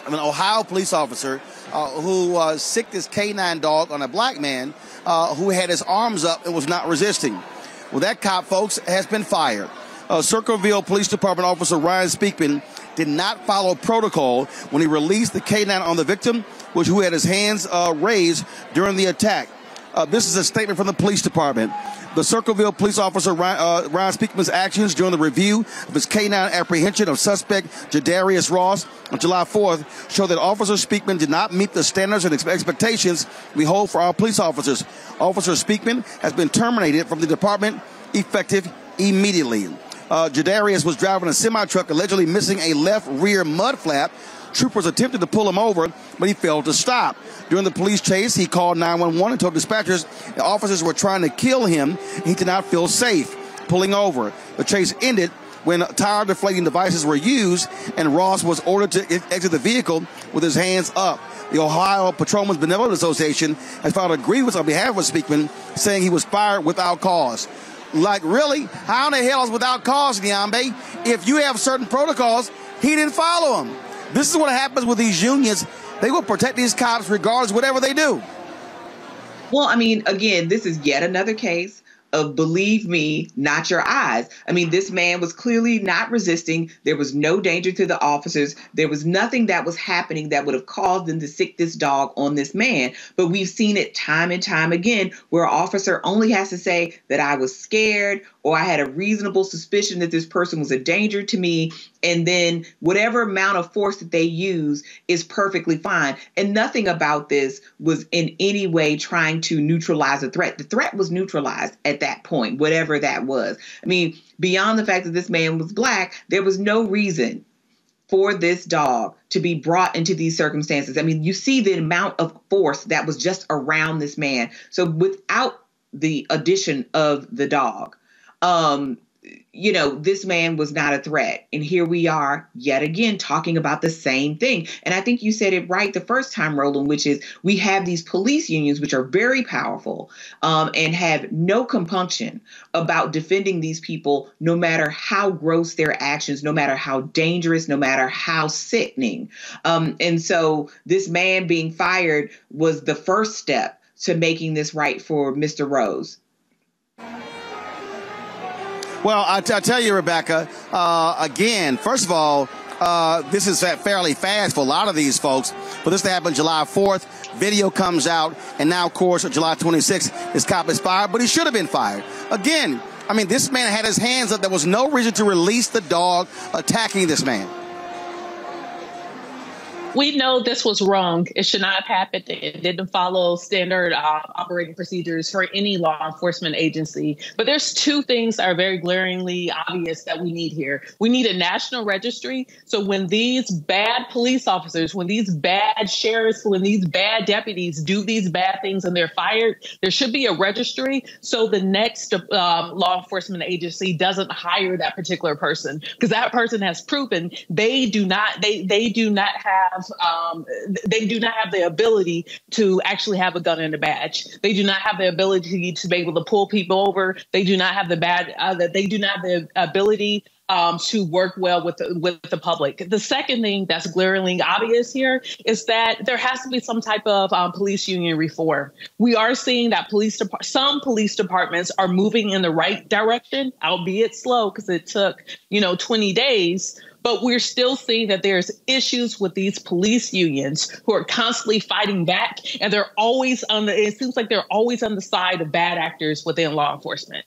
of an Ohio police officer who sicked his canine dog on a black man who had his arms up and was not resisting. Well, that cop, folks, has been fired. Circleville Police Department Officer Ryan Speakman did not follow protocol when he released the canine on the victim, who had his hands raised during the attack. This is a statement from the police department. The Circleville police officer Ryan Speakman's actions during the review of his canine apprehension of suspect Jadarrius Rose on July 4th show that Officer Speakman did not meet the standards and expectations we hold for our police officers. Officer Speakman has been terminated from the department effective immediately. Jadarrius was driving a semi-truck allegedly missing a left rear mud flap. Troopers attempted to pull him over, but he failed to stop. During the police chase, he called 911 and told dispatchers the officers were trying to kill him. He did not feel safe pulling over. The chase ended when tire-deflating devices were used, and Ross was ordered to exit the vehicle with his hands up. The Ohio Patrolmen's Benevolent Association has filed a grievance on behalf of Speakman, saying he was fired without cause. Like, really? How in the hell is without cause, Nyambe? If you have certain protocols, he didn't follow them. This is what happens with these unions. They will protect these cops regardless of whatever they do. Well, I mean, again, this is yet another case of believe me, not your eyes. I mean, this man was clearly not resisting. There was no danger to the officers. There was nothing that was happening that would have caused them to sick this dog on this man. But we've seen it time and time again where an officer only has to say that I was scared or I had a reasonable suspicion that this person was a danger to me. And then whatever amount of force that they use is perfectly fine. And nothing about this was in any way trying to neutralize a threat. The threat was neutralized at that point, whatever that was. I mean, beyond the fact that this man was black, there was no reason for this dog to be brought into these circumstances. I mean, you see the amount of force that was just around this man. So without the addition of the dog, you know, this man was not a threat. And here we are yet again talking about the same thing. And I think you said it right the first time, Roland, which is we have these police unions, which are very powerful and have no compunction about defending these people, no matter how gross their actions, no matter how dangerous, no matter how sickening. And so this man being fired was the first step to making this right for Mr. Rose. Well, I tell you, Rebecca, again, first of all, this is fairly fast for a lot of these folks. For this to happen July 4th, video comes out, and now, of course, July 26th, this cop is fired, but he should have been fired. Again, I mean, this man had his hands up. There was no reason to release the dog attacking this man. We know this was wrong. It should not have happened. It didn't follow standard operating procedures for any law enforcement agency. But there's two things that are very glaringly obvious that we need here. We need a national registry. So when these bad police officers, when these bad sheriffs, when these bad deputies do these bad things and they're fired, there should be a registry so the next law enforcement agency doesn't hire that particular person, because that person has proven they do not have the ability to actually have a gun and a badge. They do not have the ability to be able to pull people over. They do not have the ability to work well with the public. The second thing that's glaringly obvious here is that there has to be some type of police union reform. We are seeing that some police departments are moving in the right direction, albeit slow because it took 20 days. But we're still seeing that there's issues with these police unions who are constantly fighting back, and it seems like they're always on the side of bad actors within law enforcement.